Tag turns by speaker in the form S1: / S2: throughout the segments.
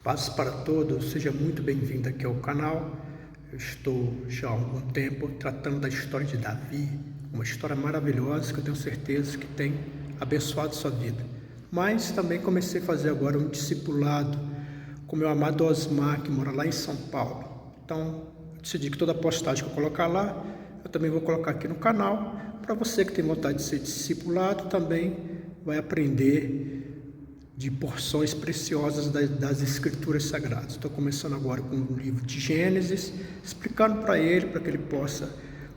S1: Paz para todos, seja muito bem-vindo aqui ao canal. Eu estou já há algum tempo tratando da história de Davi, uma história maravilhosa que eu tenho certeza que tem abençoado sua vida. Mas também comecei a fazer agora um discipulado com meu amado Osmar, que mora lá em São Paulo. Então, eu decidi que toda postagem que eu colocar lá, eu também vou colocar aqui no canal, para você que tem vontade de ser discipulado, também vai aprender de porções preciosas das Escrituras Sagradas. Estou começando agora com o livro de Gênesis, explicando para que ele possa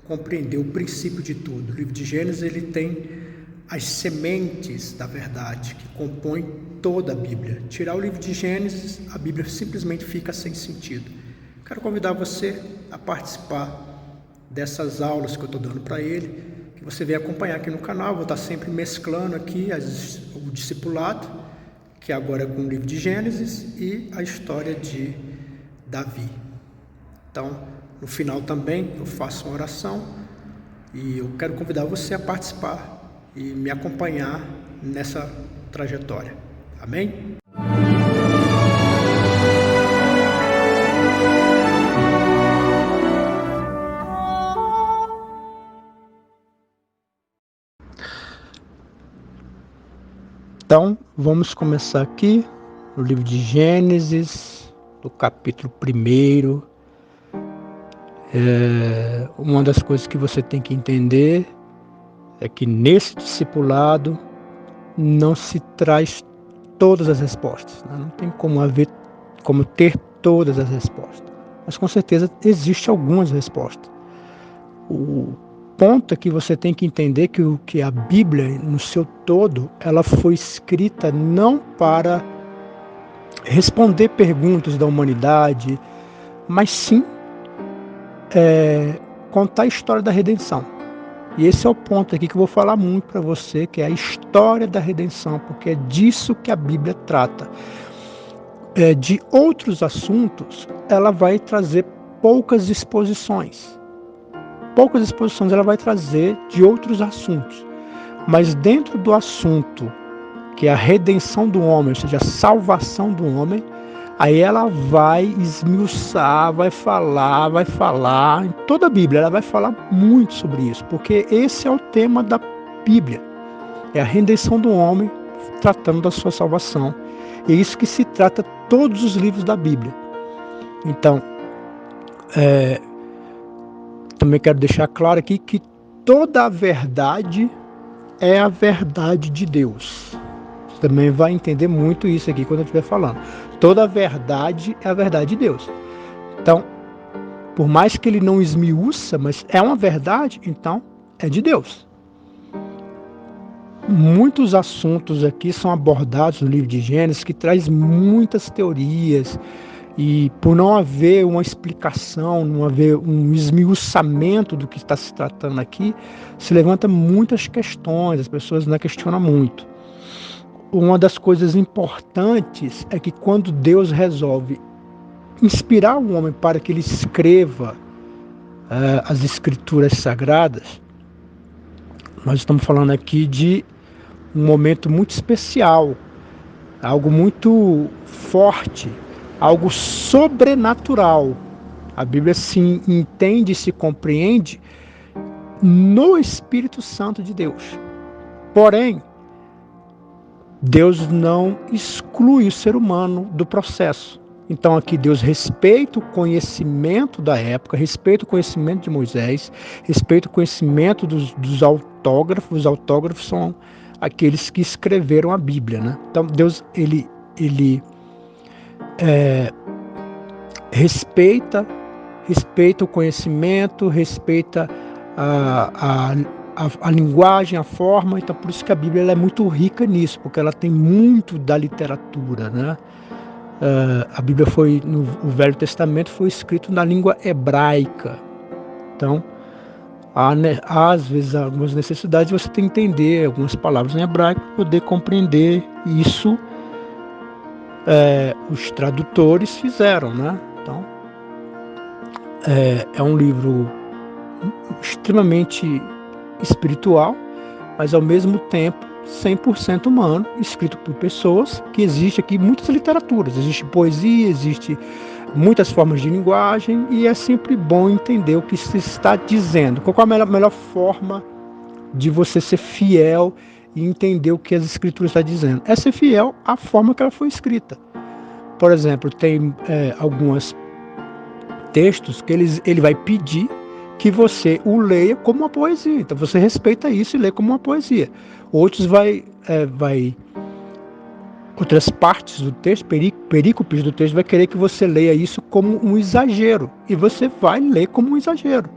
S1: compreender o princípio de tudo. O livro de Gênesis ele tem as sementes da verdade que compõem toda a Bíblia. Tirar o livro de Gênesis, a Bíblia simplesmente fica sem sentido. Quero convidar você a participar dessas aulas que eu estou dando para ele, que você venha acompanhar aqui no canal. Vou estar sempre mesclando aqui o discipulado, que agora é com o livro de Gênesis, e a história de Davi. Então, no final também eu faço uma oração e eu quero convidar você a participar e me acompanhar nessa trajetória. Amém? Então, vamos começar aqui no livro de Gênesis, no capítulo 1. Uma das coisas que você tem que entender é que nesse discipulado não se traz todas as respostas, né? Não tem como ter todas as respostas, mas com certeza existem algumas respostas. O ponto é que você tem que entender que a Bíblia, no seu todo, ela foi escrita não para responder perguntas da humanidade, mas sim contar a história da redenção. E esse é o ponto aqui que eu vou falar muito para você, que é a história da redenção, porque é disso que a Bíblia trata. De outros assuntos, ela vai trazer poucas exposições. Poucas exposições ela vai trazer de outros assuntos. Mas dentro do assunto, que é a redenção do homem, ou seja, a salvação do homem, aí ela vai esmiuçar, vai falar, em toda a Bíblia ela vai falar muito sobre isso, porque esse é o tema da Bíblia, é a redenção do homem, tratando da sua salvação. É isso que se trata todos os livros da Bíblia. Então, também quero deixar claro aqui que toda a verdade é a verdade de Deus. Você também vai entender muito isso aqui quando eu estiver falando. Toda a verdade é a verdade de Deus. Então, por mais que ele não esmiuça, mas é uma verdade, então é de Deus. Muitos assuntos aqui são abordados no livro de Gênesis, que traz muitas teorias, e por não haver uma explicação, não haver um esmiuçamento do que está se tratando aqui, se levanta muitas questões, as pessoas não questionam muito. Uma das coisas importantes é que quando Deus resolve inspirar o homem para que ele escreva as Escrituras Sagradas, nós estamos falando aqui de um momento muito especial, algo muito forte, algo sobrenatural. A Bíblia se entende, se compreende no Espírito Santo de Deus. Porém, Deus não exclui o ser humano do processo. Então aqui Deus respeita o conhecimento da época, respeita o conhecimento de Moisés, respeita o conhecimento dos autógrafos. Os autógrafos são aqueles que escreveram a Bíblia, né? Então Deus ele respeita o conhecimento, respeita a linguagem, a forma. Então por isso que a Bíblia ela é muito rica nisso, porque ela tem muito da literatura, né? A Bíblia o Velho Testamento foi escrito na língua hebraica. Então há às vezes algumas necessidades de você tem que entender algumas palavras em hebraico para poder compreender isso. Os tradutores fizeram, né? Então é um livro extremamente espiritual, mas ao mesmo tempo 100% humano, escrito por pessoas, que existe aqui muitas literaturas, existe poesia, existe muitas formas de linguagem, e é sempre bom entender o que se está dizendo. Qual é a melhor forma de você ser fiel e entender o que as escrituras estão dizendo? É ser fiel à forma que ela foi escrita. Por exemplo, tem alguns textos que ele vai pedir que você o leia como uma poesia. Então você respeita isso e lê como uma poesia. Outros outras partes do texto, perícopes do texto, vai querer que você leia isso como um exagero. E você vai ler como um exagero.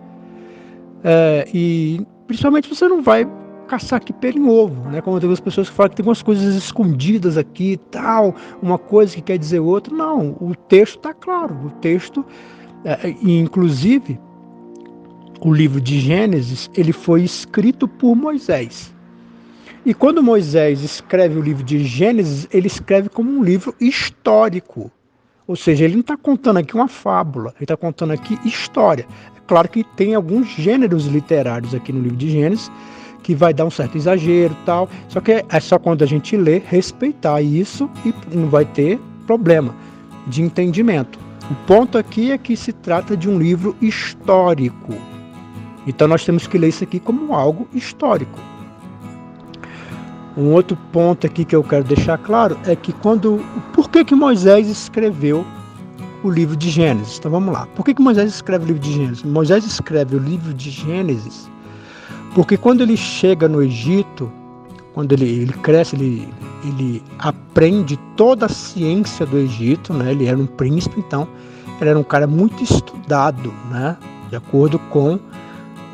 S1: E principalmente você não vai caçar aqui pelo em ovo, né? Como tem as pessoas que falam que tem umas coisas escondidas aqui e tal, uma coisa que quer dizer outra. Não, o texto está claro. O texto, inclusive, o livro de Gênesis, ele foi escrito por Moisés. E quando Moisés escreve o livro de Gênesis, ele escreve como um livro histórico. Ou seja, ele não está contando aqui uma fábula, ele está contando aqui história. É claro que tem alguns gêneros literários aqui no livro de Gênesis, que vai dar um certo exagero e tal, só que é só quando a gente lê, respeitar isso e não vai ter problema de entendimento. O ponto aqui é que se trata de um livro histórico. Então nós temos que ler isso aqui como algo histórico. Um outro ponto aqui que eu quero deixar claro é que por que Moisés escreveu o livro de Gênesis? Então vamos lá. Por que Moisés escreve o livro de Gênesis? Moisés escreve o livro de Gênesis porque quando ele chega no Egito, quando ele cresce, ele aprende toda a ciência do Egito, né? Ele era um príncipe, então ele era um cara muito estudado, né? De acordo com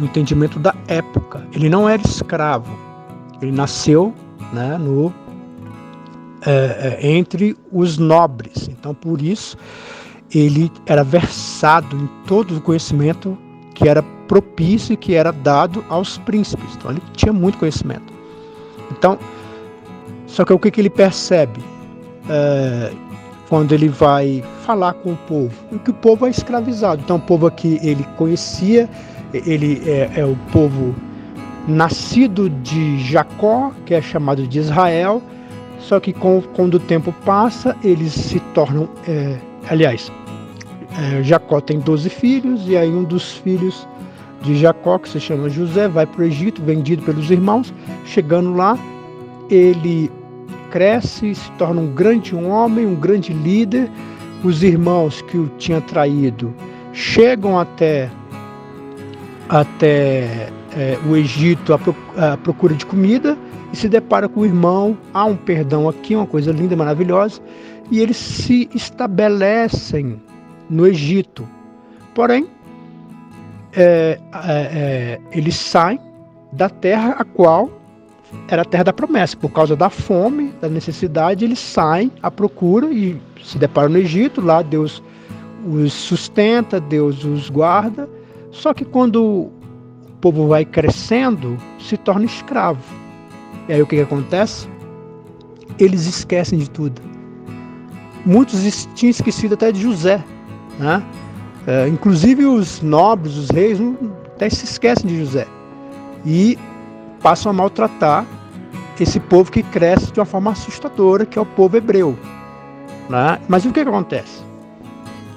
S1: o entendimento da época. Ele não era escravo, ele nasceu, né, entre os nobres. Então, por isso, ele era versado em todo o conhecimento que era propício e que era dado aos príncipes. Então, ele tinha muito conhecimento. Então, só que o que ele percebe quando ele vai falar com o povo? Que o povo é escravizado. Então, o povo aqui, ele conhecia, ele é o povo nascido de Jacó, que é chamado de Israel, só que quando o tempo passa, eles se tornam... Jacó tem 12 filhos, e aí um dos filhos de Jacó, que se chama José, vai para o Egito, vendido pelos irmãos. Chegando lá, ele cresce, se torna um grande homem, um grande líder. Os irmãos que o tinham traído chegam até o Egito à procura de comida e se depara com o irmão. Há um perdão aqui, uma coisa linda, maravilhosa, e eles se estabelecem no Egito. Porém, eles saem da terra a qual era a terra da promessa. Por causa da fome, da necessidade, eles saem à procura e se deparam no Egito. Lá Deus os sustenta, Deus os guarda. Só que quando o povo vai crescendo, se torna escravo. E aí o que acontece? Eles esquecem de tudo. Muitos tinham esquecido até de José, né? Inclusive os nobres, os reis, até se esquecem de José. E passam a maltratar esse povo que cresce de uma forma assustadora, que é o povo hebreu, né? Mas o que acontece?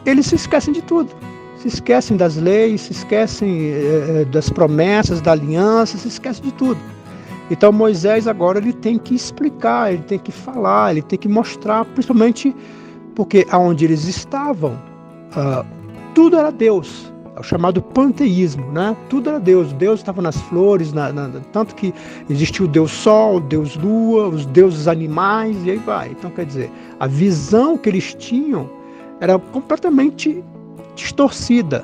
S1: Eles se esquecem de tudo. Se esquecem das leis, se esquecem das promessas, da aliança, se esquecem de tudo. Então Moisés agora ele tem que explicar, ele tem que falar, ele tem que mostrar, principalmente porque aonde eles estavam, tudo era Deus, é o chamado panteísmo, né? Tudo era Deus. Deus estava nas flores, tanto que existia o Deus Sol, o Deus Lua, os deuses animais, e aí vai. Então, quer dizer, a visão que eles tinham era completamente distorcida.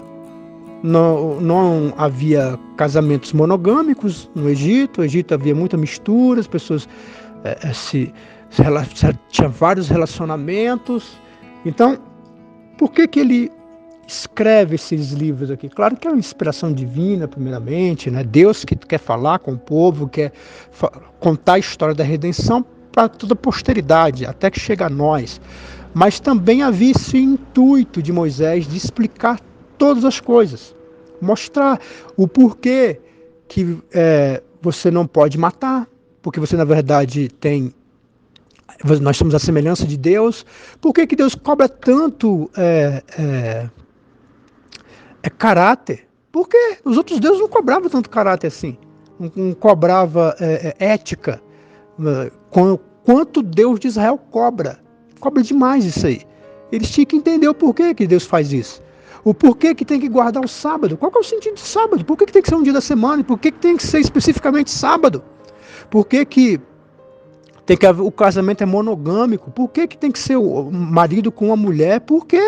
S1: Não havia casamentos monogâmicos no Egito. No Egito havia muita mistura, as pessoas tinham vários relacionamentos. Então, por que ele escreve esses livros aqui? Claro que é uma inspiração divina, primeiramente, né? Deus que quer falar com o povo, quer contar a história da redenção para toda a posteridade, até que chega a nós. Mas também havia esse intuito de Moisés de explicar todas as coisas, mostrar o porquê que você não pode matar, porque você na verdade nós somos a semelhança de Deus. Por que Deus cobra tanto caráter? Porque os outros deuses não cobravam tanto caráter assim, não cobrava ética, quanto Deus de Israel cobra demais isso aí. Eles tinham que entender o porquê que Deus faz isso. O porquê que tem que guardar o sábado. Qual que é o sentido de sábado? Por que tem que ser um dia da semana? Por que tem que ser especificamente sábado? Por que o casamento é monogâmico? Por que tem que ser o marido com uma mulher? Por quê?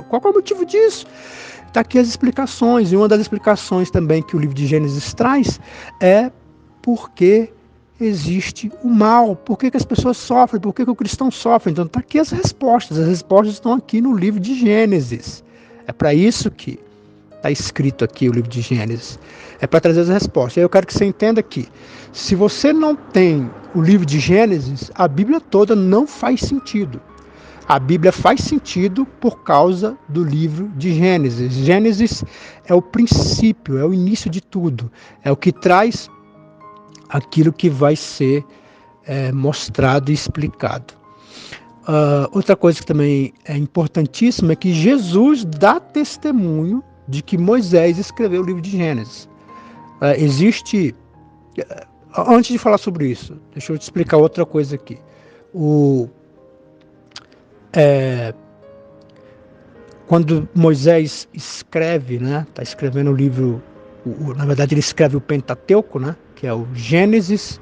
S1: Qual que é o motivo disso? Está aqui as explicações. E uma das explicações também que o livro de Gênesis traz é porque existe o mal, por que as pessoas sofrem, por que o cristão sofre. Então está aqui as respostas estão aqui no livro de Gênesis. É para isso que está escrito aqui o livro de Gênesis, é para trazer as respostas. E eu quero que você entenda que se você não tem o livro de Gênesis, a Bíblia toda não faz sentido. A Bíblia faz sentido por causa do livro de Gênesis. Gênesis é o princípio, é o início de tudo, é o que traz aquilo que vai ser mostrado e explicado. Outra coisa que também é importantíssima é que Jesus dá testemunho de que Moisés escreveu o livro de Gênesis. Antes de falar sobre isso, deixa eu te explicar outra coisa aqui. Quando Moisés escreve, está escrevendo o livro, na verdade ele escreve o Pentateuco, que é o Gênesis,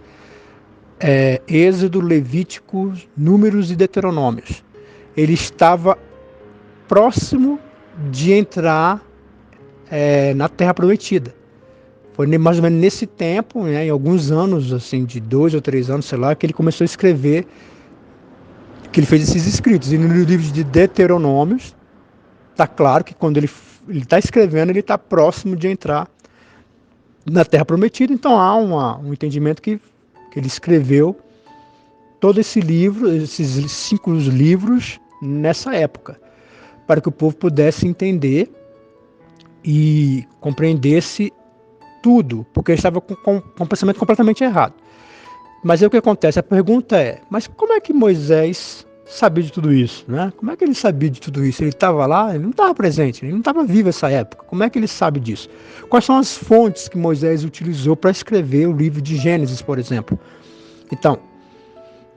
S1: Êxodo, Levítico, Números e Deuteronômios. Ele estava próximo de entrar na Terra Prometida. Foi mais ou menos nesse tempo, em alguns anos, assim, de 2 ou 3 anos, sei lá, que ele começou a escrever, que ele fez esses escritos. E no livro de Deuteronômios, está claro que quando ele está escrevendo, ele está próximo de entrar na Terra Prometida. Então há um entendimento que ele escreveu todo esse livro, esses 5 livros, nessa época, para que o povo pudesse entender e compreendesse tudo, porque ele estava com um pensamento completamente errado. Mas aí o que acontece? A pergunta é, mas como é que Moisés sabia de tudo isso? Como é que ele sabia de tudo isso? Ele estava lá, ele não estava presente, ele não estava vivo nessa época. Como é que ele sabe disso? Quais são as fontes que Moisés utilizou para escrever o livro de Gênesis, por exemplo? Então,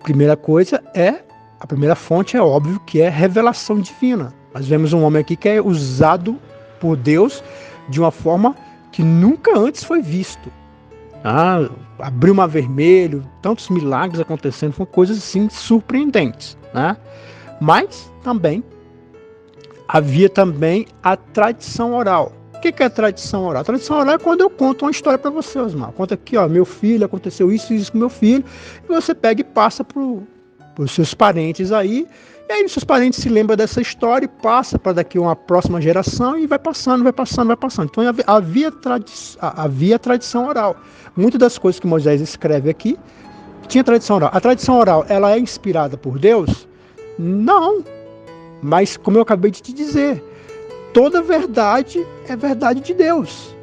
S1: a primeira fonte é óbvio que é revelação divina. Nós vemos um homem aqui que é usado por Deus de uma forma que nunca antes foi visto. Abriu o mar vermelho, tantos milagres acontecendo, foram coisas assim surpreendentes. Mas também havia também a tradição oral. O que é a tradição oral? A tradição oral é quando eu conto uma história para você, Osmar. Conta aqui, meu filho, aconteceu isso e isso com meu filho, e você pega e passa para os seus parentes aí, e aí os seus parentes se lembram dessa história e passa para daqui uma próxima geração e vai passando. Então havia tradição oral. Muitas das coisas que Moisés escreve aqui tinha tradição oral. A tradição oral, ela é inspirada por Deus? Não. Mas, como eu acabei de te dizer, toda verdade é verdade de Deus.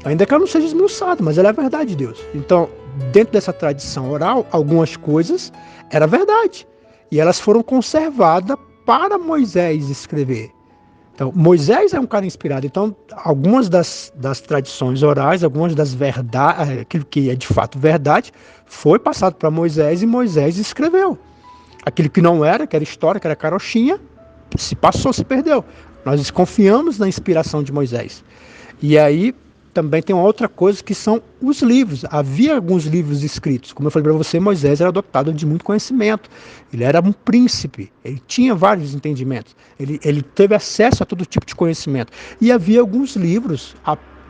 S1: Ainda que ela não seja esmiuçada, mas ela é verdade de Deus. Então, dentro dessa tradição oral, algumas coisas eram verdade. E elas foram conservadas para Moisés escrever. Então, Moisés é um cara inspirado. Então, algumas das tradições orais, algumas das verdades, aquilo que é de fato verdade, foi passado para Moisés e Moisés escreveu. Aquilo que não era, que era história, que era carochinha, se passou, se perdeu. Nós confiamos na inspiração de Moisés. E aí também tem uma outra coisa que são os livros. Havia alguns livros escritos. Como eu falei para você, Moisés era dotado de muito conhecimento. Ele era um príncipe. Ele tinha vários entendimentos. Ele teve acesso a todo tipo de conhecimento. E havia alguns livros,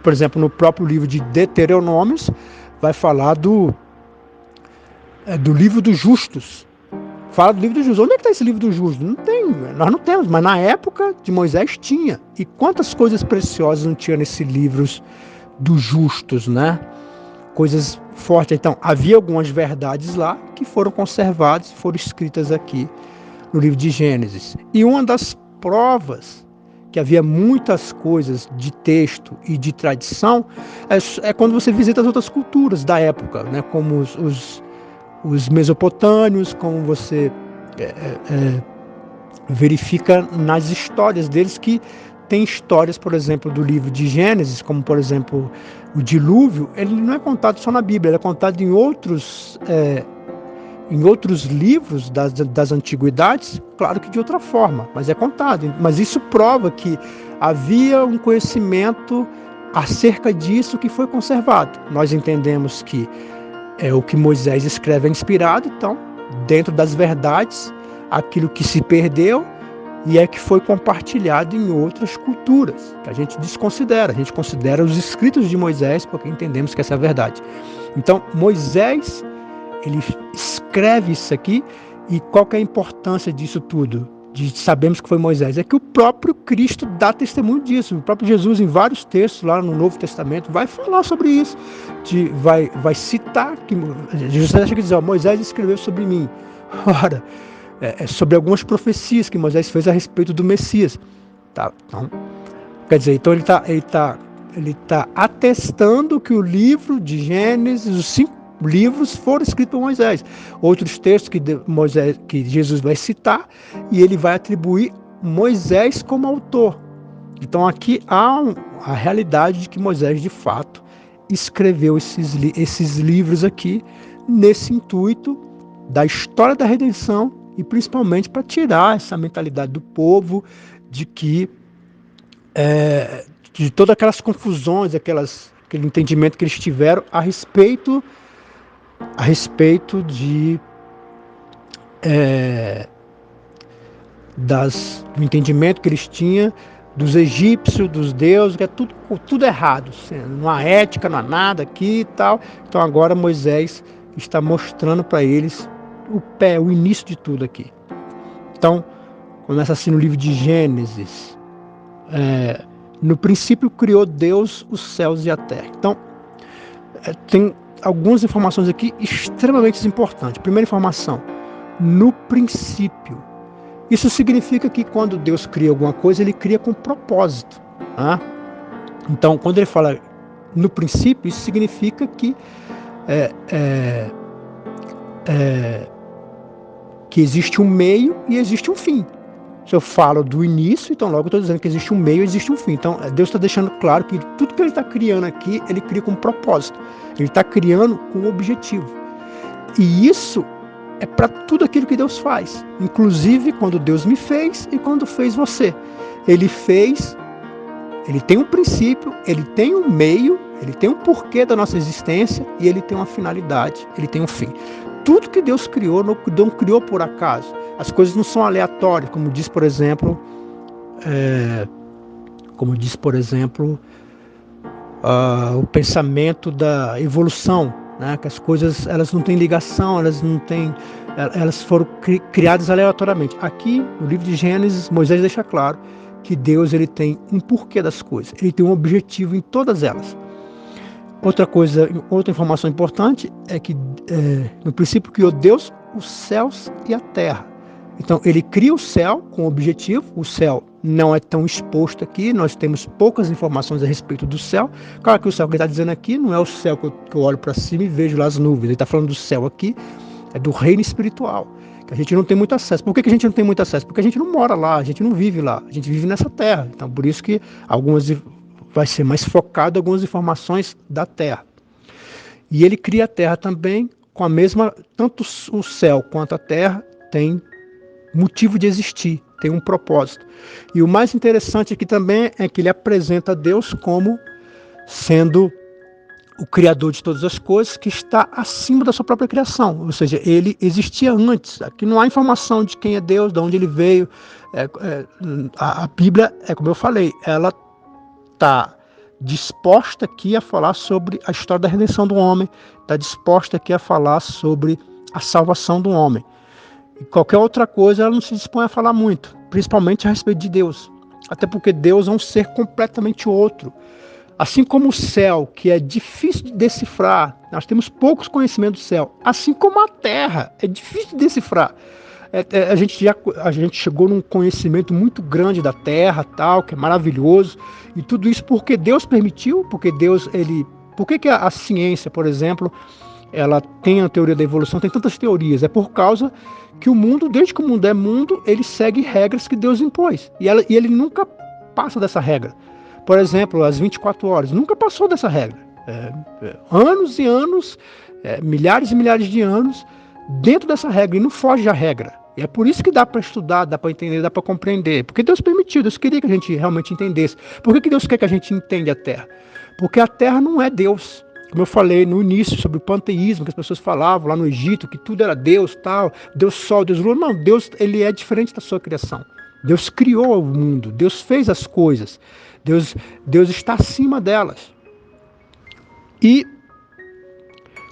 S1: por exemplo, no próprio livro de Deuteronômios, vai falar do livro dos justos. Fala do livro dos justos. Onde é que está esse livro dos justos? Não tem, nós não temos, mas na época de Moisés tinha. E quantas coisas preciosas não tinha nesses livros dos justos, Coisas fortes. Então, havia algumas verdades lá que foram conservadas e foram escritas aqui no livro de Gênesis. E uma das provas que havia muitas coisas de texto e de tradição é quando você visita as outras culturas da época, como os mesopotâmios, como você verifica nas histórias deles, que tem histórias, por exemplo, do livro de Gênesis, como por exemplo o dilúvio. Ele não é contado só na Bíblia, ele é contado em outros livros das antiguidades, claro que de outra forma, mas é contado. Mas isso prova que havia um conhecimento acerca disso que foi conservado. Nós entendemos que o que Moisés escreve é inspirado, então, dentro das verdades, aquilo que se perdeu e é que foi compartilhado em outras culturas, que a gente desconsidera. A gente considera os escritos de Moisés porque entendemos que essa é a verdade. Então, Moisés, ele escreve isso aqui, e qual que é a importância disso tudo? Sabemos que foi Moisés, é que o próprio Cristo dá testemunho disso. O próprio Jesus, em vários textos lá no Novo Testamento, vai falar sobre isso, vai citar que Jesus acha que diz, Moisés escreveu sobre mim. Ora, sobre algumas profecias que Moisés fez a respeito do Messias. Tá? Então, quer dizer, então ele tá atestando que o livro de Gênesis, os 5 livros, foram escritos por Moisés. Outros textos que Jesus vai citar, e ele vai atribuir Moisés como autor. Então aqui há a realidade de que Moisés, de fato, escreveu esses livros aqui, nesse intuito da história da redenção, e principalmente para tirar essa mentalidade do povo de que de todas aquelas confusões, aquele entendimento que eles tiveram a respeito do entendimento que eles tinham dos egípcios, dos deuses, que é tudo errado, não há ética, não há nada aqui e tal. Então agora Moisés está mostrando para eles o início de tudo aqui. Então, começa assim no livro de Gênesis. No princípio criou Deus os céus e a terra. Então, tem algumas informações aqui extremamente importantes. Primeira informação, no princípio. Isso significa que quando Deus cria alguma coisa, ele cria com propósito. Tá? Então, quando ele fala no princípio, isso significa que que existe um meio e existe um fim. Se eu falo do início, então logo eu estou dizendo que existe um meio e existe um fim. Então Deus está deixando claro que tudo que ele está criando aqui, ele cria com propósito. Ele está criando com um objetivo. E isso é para tudo aquilo que Deus faz. Inclusive quando Deus me fez e quando fez você. Ele tem um princípio, ele tem um meio, ele tem um porquê da nossa existência e ele tem uma finalidade, ele tem um fim. Tudo que Deus criou, não criou por acaso. As coisas não são aleatórias, como diz, por exemplo, o pensamento da evolução, né? Que as coisas elas não têm ligação, elas foram criadas aleatoriamente. Aqui, no livro de Gênesis, Moisés deixa claro que Deus ele tem um porquê das coisas, ele tem um objetivo em todas elas. Outra informação importante é que no princípio criou Deus os céus e a terra. Então ele cria o céu com objetivo. O céu não é tão exposto aqui, nós temos poucas informações a respeito do céu. Claro que o céu que ele está dizendo aqui não é o céu que eu olho para cima e vejo lá as nuvens. Ele está falando do céu aqui, é do reino espiritual, que a gente não tem muito acesso. Por que a gente não tem muito acesso? Porque a gente não mora lá, a gente não vive lá, a gente vive nessa terra. Então por isso que vai ser mais focado em algumas informações da terra. E ele cria a terra também com a mesma, tanto o céu quanto a terra tem motivo de existir, tem um propósito. E o mais interessante aqui também é que ele apresenta Deus como sendo o criador de todas as coisas, que está acima da sua própria criação. Ou seja, ele existia antes. Aqui não há informação de quem é Deus, de onde ele veio. A Bíblia, como eu falei, ela está disposta aqui a falar sobre a história da redenção do homem, está disposta aqui a falar sobre a salvação do homem. E qualquer outra coisa ela não se dispõe a falar muito, principalmente a respeito de Deus. Até porque Deus é um ser completamente outro. Assim como o céu, que é difícil de decifrar, nós temos poucos conhecimentos do céu. Assim como a terra, é difícil de decifrar. A gente chegou num conhecimento muito grande da terra, tal, que é maravilhoso. E tudo isso porque Deus permitiu, porque Deus, por que a ciência, por exemplo, ela tem a teoria da evolução, tem tantas teorias, é por causa que o mundo, desde que o mundo é mundo, ele segue regras que Deus impôs, e ele nunca passa dessa regra. Por exemplo, as 24 horas, nunca passou dessa regra. Anos e anos, milhares e milhares de anos, dentro dessa regra, e não foge da regra. E é por isso que dá para estudar, dá para entender, dá para compreender. Porque Deus permitiu, Deus queria que a gente realmente entendesse. Por que Deus quer que a gente entenda a Terra? Porque a Terra não é Deus. Como eu falei no início sobre o panteísmo, que as pessoas falavam lá no Egito, que tudo era Deus, tal, Deus Sol, Deus Lua. Não, Deus, ele é diferente da sua criação. Deus criou o mundo, Deus fez as coisas, Deus está acima delas. E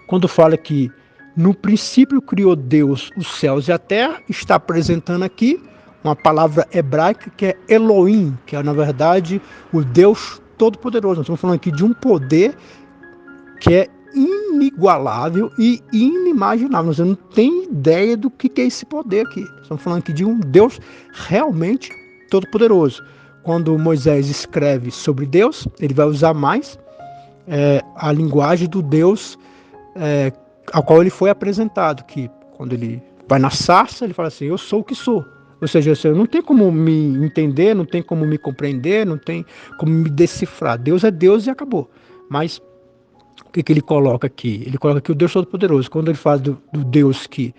S1: quando fala que no princípio criou Deus os céus e a terra, está apresentando aqui uma palavra hebraica que é Elohim, que é na verdade o Deus Todo-Poderoso. Nós estamos falando aqui de um poder que é inigualável e inimaginável. Você não tem ideia do que é esse poder aqui. Estamos falando aqui de um Deus realmente todo-poderoso. Quando Moisés escreve sobre Deus, ele vai usar mais a linguagem do Deus ao qual ele foi apresentado, que quando ele vai na sarça, ele fala assim, eu sou o que sou. Ou seja, não tem como me entender, não tem como me compreender, não tem como me decifrar. Deus é Deus e acabou. Mas o que ele coloca aqui? Ele coloca aqui o Deus Todo-Poderoso. Quando ele fala do Deus que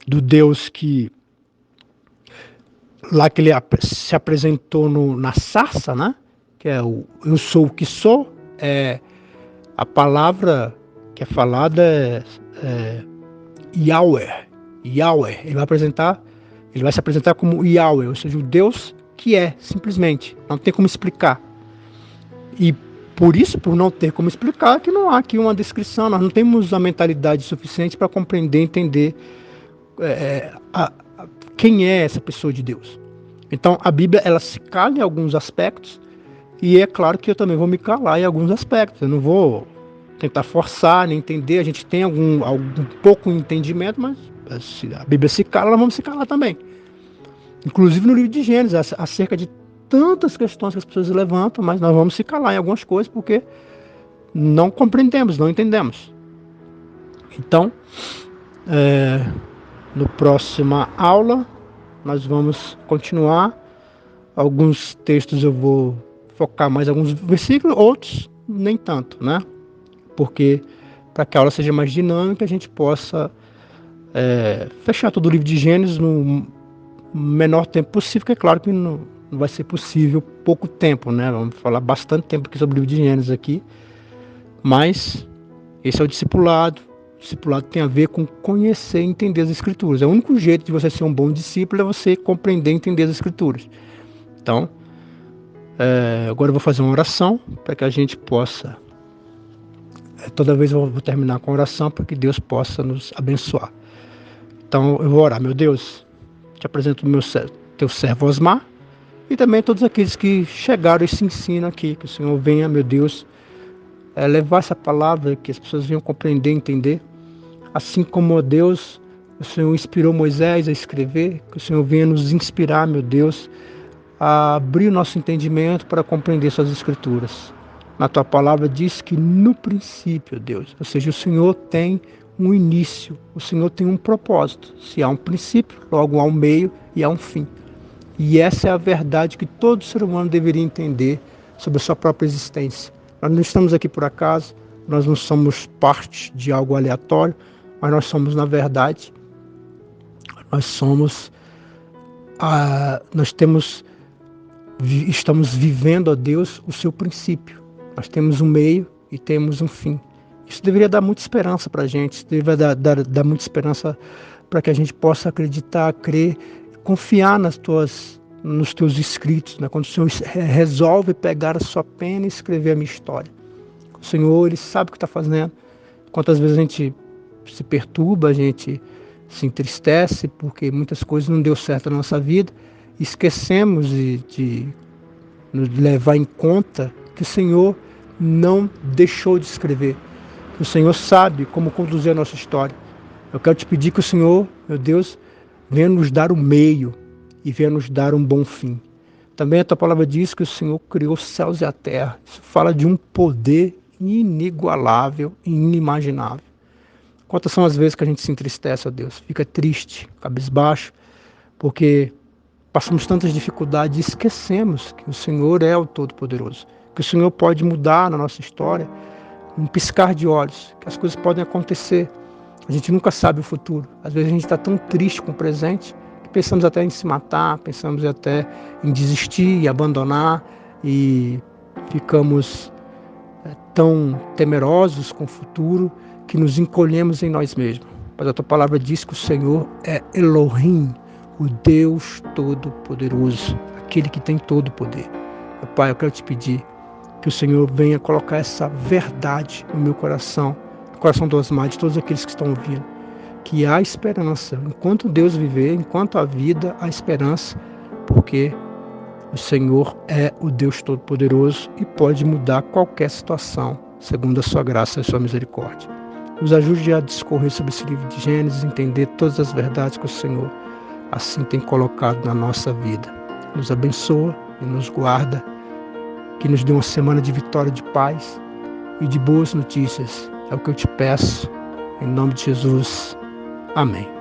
S1: do Deus que lá que ele se apresentou na sarça, né? Que é o eu sou o que sou, a palavra que é falada é Yahweh. Yahweh. Ele vai se apresentar como Yahweh, ou seja, o Deus que é, simplesmente. Não tem como explicar. E por isso, por não ter como explicar, que não há aqui uma descrição, nós não temos a mentalidade suficiente para compreender, entender quem é essa pessoa de Deus. Então, a Bíblia, ela se cala em alguns aspectos, e é claro que eu também vou me calar em alguns aspectos. Eu não vou tentar forçar, nem entender, a gente tem algum pouco entendimento, mas se a Bíblia se cala, nós vamos se calar também. Inclusive no livro de Gênesis, acerca de tantas questões que as pessoas levantam, mas nós vamos se calar em algumas coisas porque não compreendemos, não entendemos. Então, no próxima aula, nós vamos continuar. Alguns textos eu vou focar mais alguns versículos, outros nem tanto, né? Porque para que a aula seja mais dinâmica, a gente possa fechar todo o livro de Gênesis no menor tempo possível, que é claro que não vai ser possível pouco tempo, né? Vamos falar bastante tempo aqui sobre o livro de Gênesis aqui, mas esse é o discipulado. O discipulado tem a ver com conhecer e entender as Escrituras. É o único jeito de você ser um bom discípulo, é você compreender e entender as Escrituras. Então, agora eu vou fazer uma oração para que a gente possa, toda vez eu vou terminar com a oração para que Deus possa nos abençoar. Então eu vou orar. Meu Deus, te apresento teu servo Osmar e também todos aqueles que chegaram a esse ensino aqui, que o Senhor venha, meu Deus, levar essa palavra, que as pessoas venham compreender, entender, assim como, ó Deus, o Senhor inspirou Moisés a escrever, que o Senhor venha nos inspirar, meu Deus, a abrir o nosso entendimento para compreender suas Escrituras. Na tua palavra diz que no princípio, Deus, ou seja, o Senhor tem um início, o Senhor tem um propósito. Se há um princípio, logo há um meio e há um fim. E essa é a verdade que todo ser humano deveria entender sobre a sua própria existência. Nós não estamos aqui por acaso, nós não somos parte de algo aleatório, mas nós somos, na verdade, estamos vivendo, a Deus, o seu princípio. Nós temos um meio e temos um fim. Isso deveria dar muita esperança para a gente, isso deveria dar muita esperança para que a gente possa acreditar, crer, confiar nos teus escritos, né? Quando o Senhor resolve pegar a sua pena e escrever a minha história. O Senhor, Ele sabe o que está fazendo. Quantas vezes a gente se perturba, a gente se entristece, porque muitas coisas não deu certo na nossa vida, e esquecemos de nos levar em conta que o Senhor não deixou de escrever, que o Senhor sabe como conduzir a nossa história. Eu quero te pedir que o Senhor, meu Deus, venha nos dar o meio e venha nos dar um bom fim. Também a tua palavra diz que o Senhor criou os céus e a terra. Isso fala de um poder inigualável e inimaginável. Quantas são as vezes que a gente se entristece, ó Deus, fica triste, cabisbaixo, porque passamos tantas dificuldades e esquecemos que o Senhor é o Todo-Poderoso, que o Senhor pode mudar na nossa história um piscar de olhos, que as coisas podem acontecer. A gente nunca sabe o futuro. Às vezes a gente está tão triste com o presente que pensamos até em se matar, pensamos até em desistir e abandonar e ficamos tão temerosos com o futuro que nos encolhemos em nós mesmos. Mas a tua palavra diz que o Senhor é Elohim, o Deus Todo-Poderoso, aquele que tem todo o poder. Meu Pai, eu quero te pedir que o Senhor venha colocar essa verdade no meu coração, no coração do Osmar, de todos aqueles que estão ouvindo, que há esperança. Enquanto Deus viver, enquanto há vida, há esperança, porque o Senhor é o Deus Todo-Poderoso e pode mudar qualquer situação, segundo a sua graça e a sua misericórdia. Nos ajude a discorrer sobre esse livro de Gênesis, entender todas as verdades que o Senhor assim tem colocado na nossa vida. Nos abençoa e nos guarda, que nos dê uma semana de vitória, de paz e de boas notícias. É o que eu te peço, em nome de Jesus. Amém.